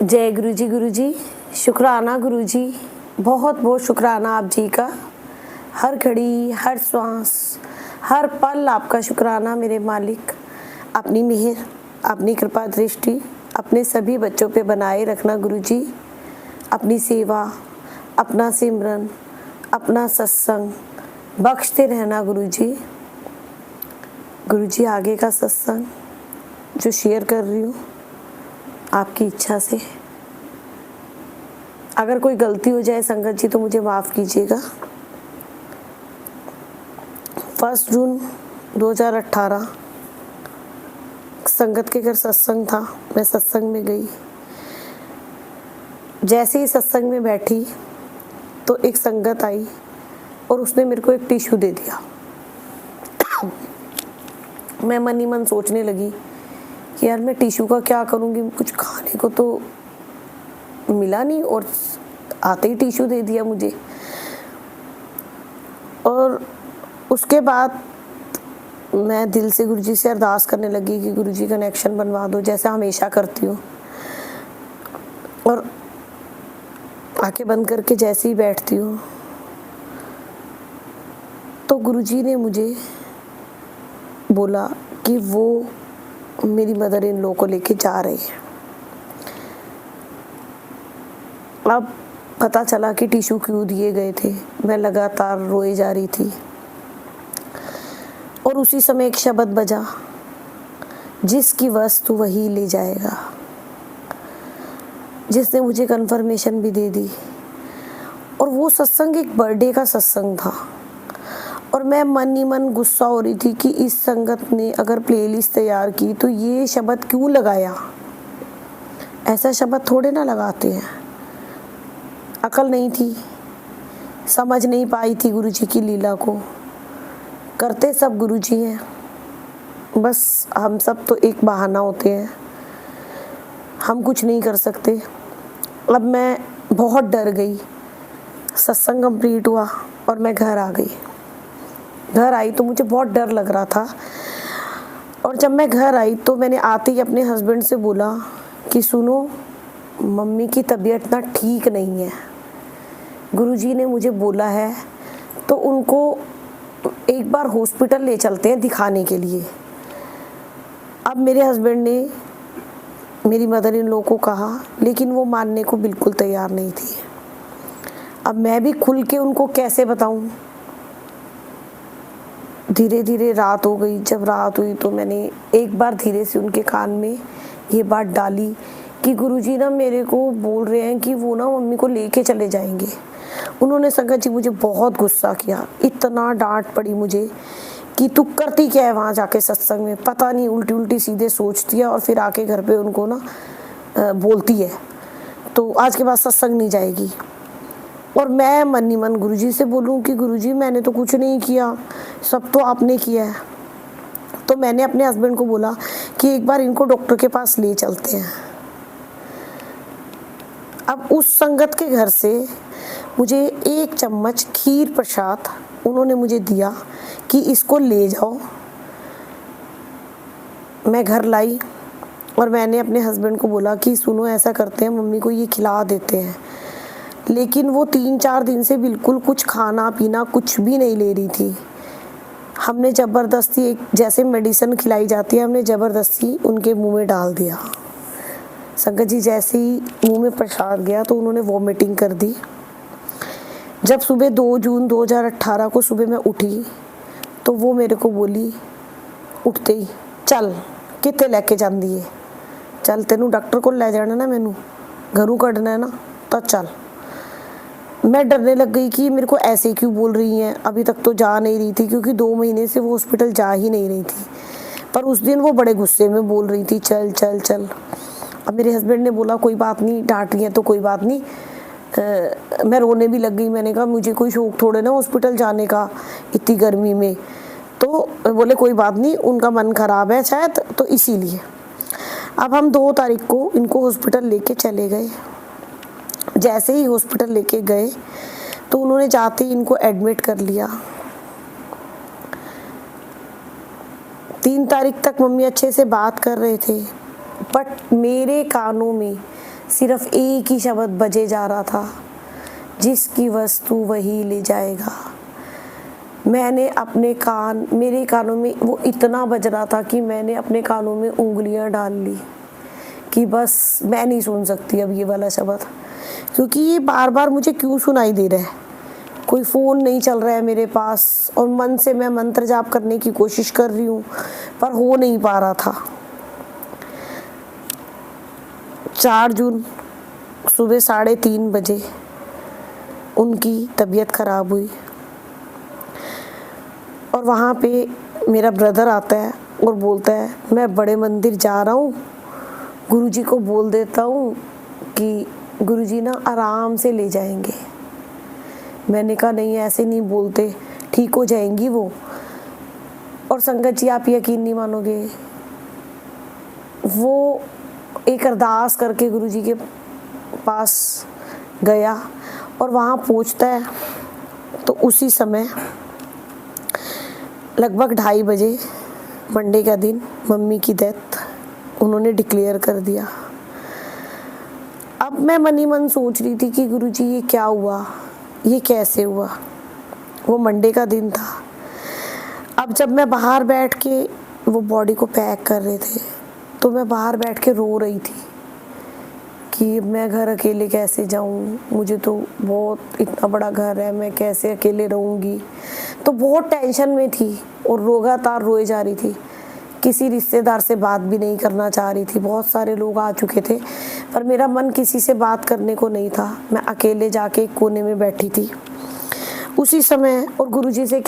जय गुरु जी। शुक्राना गुरु जी, बहुत बहुत शुक्राना आप जी का। हर घड़ी, हर श्वास, हर पल आपका शुक्राना मेरे मालिक। अपनी मेहर, अपनी कृपा दृष्टि अपने सभी बच्चों पे बनाए रखना गुरु जी। अपनी सेवा, अपना सिमरन, अपना सत्संग बख्शते रहना गुरु जी। गुरु जी, आगे का सत्संग जो शेयर कर रही हूँ आपकी इच्छा से, अगर कोई गलती हो जाए संगत जी तो मुझे माफ़ कीजिएगा। 1 जून 2018 संगत के घर सत्संग था। मैं सत्संग में गई। जैसे ही सत्संग में बैठी तो एक संगत आई और उसने मेरे को एक टिश्यू दे दिया। मैं मन ही मन सोचने लगी कि यार मैं टिश्यू का क्या करूँगी, कुछ खाने को तो मिला नहीं और आते ही टिश्यू दे दिया मुझे। और उसके बाद मैं दिल से गुरुजी से अरदास करने लगी कि गुरुजी कनेक्शन बनवा दो, जैसे हमेशा करती हूँ। और आंखें बंद करके जैसे ही बैठती हूँ तो गुरुजी ने मुझे बोला कि वो मेरी मदर इन लॉ को लेके जा रहे हैं। अब पता चला कि टिश्यू क्यों दिए गए थे। मैं लगातार रोए जा रही थी और उसी समय एक शब्द बजा, जिसकी वस्तु वही ले जाएगा, जिसने मुझे कन्फर्मेशन भी दे दी। और वो सत्संग एक बर्थडे का सत्संग था और मैं मन ही मन गुस्सा हो रही थी कि इस संगत ने अगर प्लेलिस्ट तैयार की तो ये शब्द क्यों लगाया। ऐसा शब्द थोड़े ना लगाते हैं। अकल नहीं थी, समझ नहीं पाई थी गुरुजी की लीला को। करते सब गुरुजी हैं, बस हम सब तो एक बहाना होते हैं, हम कुछ नहीं कर सकते। अब मैं बहुत डर गई। सत्संग कंप्लीट हुआ और मैं घर आ गई। घर आई तो मुझे बहुत डर लग रहा था। और जब मैं घर आई तो मैंने आते ही अपने हस्बैंड से बोला कि सुनो, मम्मी की तबीयत ना ठीक नहीं है, गुरुजी ने मुझे बोला है तो उनको एक बार हॉस्पिटल ले चलते हैं दिखाने के लिए। अब मेरे हस्बैंड ने मेरी मदर इन लॉ को कहा, लेकिन वो मानने को बिल्कुल तैयार नहीं थी। अब मैं भी खुल के उनको कैसे बताऊं। धीरे धीरे रात हो गई। जब रात हुई तो मैंने एक बार धीरे से उनके कान में ये बात डाली कि गुरुजी ना मेरे को बोल रहे हैं कि वो ना मम्मी को लेके चले जाएंगे। उन्होंने संगत जी मुझे बहुत गुस्सा किया। इतना डांट पड़ी मुझे कि तू करती क्या है वहाँ जाके सत्संग में, पता नहीं उल्टी उल्टी सीधे सोचती है और फिर आके घर पे उनको ना बोलती है, तो आज के बाद सत्संग नहीं जाएगी। और मैं मन ही मन गुरुजी से बोलूं कि गुरुजी मैंने तो कुछ नहीं किया, सब तो आपने किया है। तो मैंने अपने हस्बैंड को बोला कि एक बार इनको डॉक्टर के पास ले चलते हैं। अब उस संगत के घर से मुझे 1 चम्मच खीर प्रसाद उन्होंने मुझे दिया कि इसको ले जाओ। मैं घर लाई और मैंने अपने हस्बैंड को बोला कि सुनो, ऐसा करते हैं, मम्मी को ये खिला देते हैं। लेकिन वो 3-4 दिन से बिल्कुल कुछ खाना पीना कुछ भी नहीं ले रही थी। हमने ज़बरदस्ती, एक जैसे मेडिसिन खिलाई जाती है, हमने ज़बरदस्ती उनके मुंह में डाल दिया। संगत जी जैसे ही मुंह में प्रसाद गया तो उन्होंने वॉमिटिंग कर दी। जब सुबह 2 जून 2018 को सुबह मैं उठी तो वो मेरे को बोली उठते ही, चल कितने लेके जाती है, चल तेनू डॉक्टर को ले जाना ना, मैनू घरों कढ़ना है ना, तो चल। मैं डरने लग गई कि मेरे को ऐसे क्यों बोल रही हैं। अभी तक तो जा नहीं रही थी क्योंकि 2 महीने से वो हॉस्पिटल जा ही नहीं रही थी, पर उस दिन वो बड़े गुस्से में बोल रही थी चल चल चल। अब मेरे हस्बैंड ने बोला कोई बात नहीं, डांट रही है तो कोई बात नहीं। मैं रोने भी लग गई। मैंने कहा मुझे कोई शौक थोड़े ना हॉस्पिटल जाने का इतनी गर्मी में। तो बोले कोई बात नहीं, उनका मन खराब है शायद, तो इसीलिए। अब हम 2 तारीख को इनको हॉस्पिटल लेके चले गए। जैसे ही हॉस्पिटल लेके गए तो उन्होंने जाते ही इनको एडमिट कर लिया। 3 तारीख तक मम्मी अच्छे से बात कर रहे थे, बट मेरे कानों में सिर्फ एक ही शब्द बजे जा रहा था, जिसकी वस्तु वही ले जाएगा। मैंने अपने मेरे कानों में वो इतना बज रहा था कि मैंने अपने कानों में उंगलियां डाल ली कि बस मैं नहीं सुन सकती अब ये वाला शब्द, क्योंकि ये बार बार मुझे क्यों सुनाई दे रहा है। कोई फ़ोन नहीं चल रहा है मेरे पास और मन से मैं मंत्र जाप करने की कोशिश कर रही हूँ, पर हो नहीं पा रहा था। 4 जून सुबह 3:30 बजे उनकी तबीयत ख़राब हुई और वहाँ पे मेरा ब्रदर आता है और बोलता है, मैं बड़े मंदिर जा रहा हूँ, गुरुजी को बोल देता हूँ कि गुरुजी ना आराम से ले जाएंगे। मैंने कहा नहीं, ऐसे नहीं बोलते, ठीक हो जाएंगी वो। और संगत जी, आप यकीन नहीं मानोगे, वो एक अरदास करके गुरुजी के पास गया और वहाँ पहुँचता है तो उसी समय लगभग 2:30 बजे मंडे का दिन मम्मी की डेथ उन्होंने डिक्लेयर कर दिया। अब मैं मन ही मन सोच रही थी कि गुरुजी ये क्या हुआ, ये कैसे हुआ। वो मंडे का दिन था। अब जब मैं बाहर बैठ के वो बॉडी को पैक कर रहे थे तो मैं बाहर बैठ के रो रही थी कि मैं घर अकेले कैसे जाऊं, मुझे तो बहुत इतना बड़ा घर है, मैं कैसे अकेले रहूंगी। तो बहुत टेंशन में थी और लगातार रोए जा रही थी। किसी रिश्तेदार से बात भी नहीं करना चाह रही थी। बहुत सारे लोग आ चुके थे पर मेरा मन किसी से बात करने को नहीं था। मैं अकेले जाके एक कोने में बैठी थी उसी समय और गुरुजी से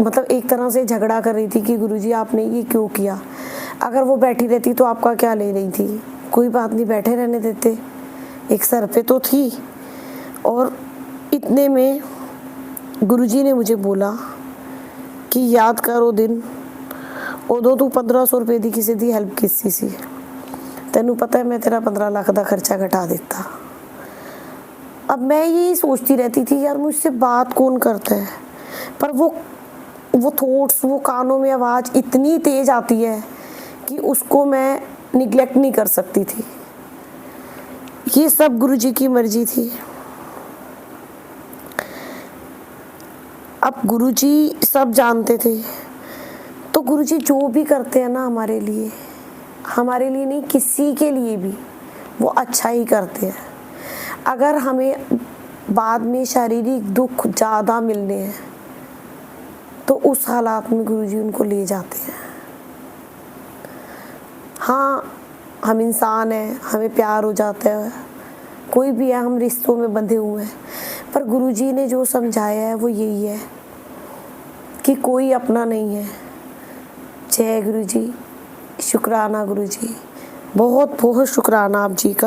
मतलब एक तरह से झगड़ा कर रही थी कि गुरुजी आपने ये क्यों किया। अगर वो बैठी रहती तो आपका क्या ले रही थी, कोई बात नहीं, बैठे रहने देते, एक सर पे तो थी। और इतने में गुरुजी ने मुझे बोला कि याद करो दिन, उदों तू 1500 रुपए दी किसी दी हेल्प किसी सी, तेनू पता है मैं तेरा 15 लाख का खर्चा घटा देता। अब मैं यही सोचती रहती थी, यार मुझसे बात कौन करता है, पर वो थॉट्स, वो कानों में आवाज़ इतनी तेज आती है कि उसको मैं निगलेक्ट नहीं कर सकती थी। ये सब गुरुजी की मर्जी थी। अब गुरुजी सब जानते थे, तो गुरुजी जो भी करते हैं ना हमारे लिए नहीं, किसी के लिए भी वो अच्छा ही करते हैं। अगर हमें बाद में शारीरिक दुख ज़्यादा मिलने हैं तो उस हालात में गुरुजी उनको ले जाते हैं। हाँ, हम इंसान हैं, हमें प्यार हो जाता है, कोई भी है, हम रिश्तों में बंधे हुए हैं, पर गुरुजी ने जो समझाया है वो यही है कि कोई अपना नहीं है। जय गुरुजी, शुक्राना गुरुजी, बहुत बहुत शुक्राना आप जी का।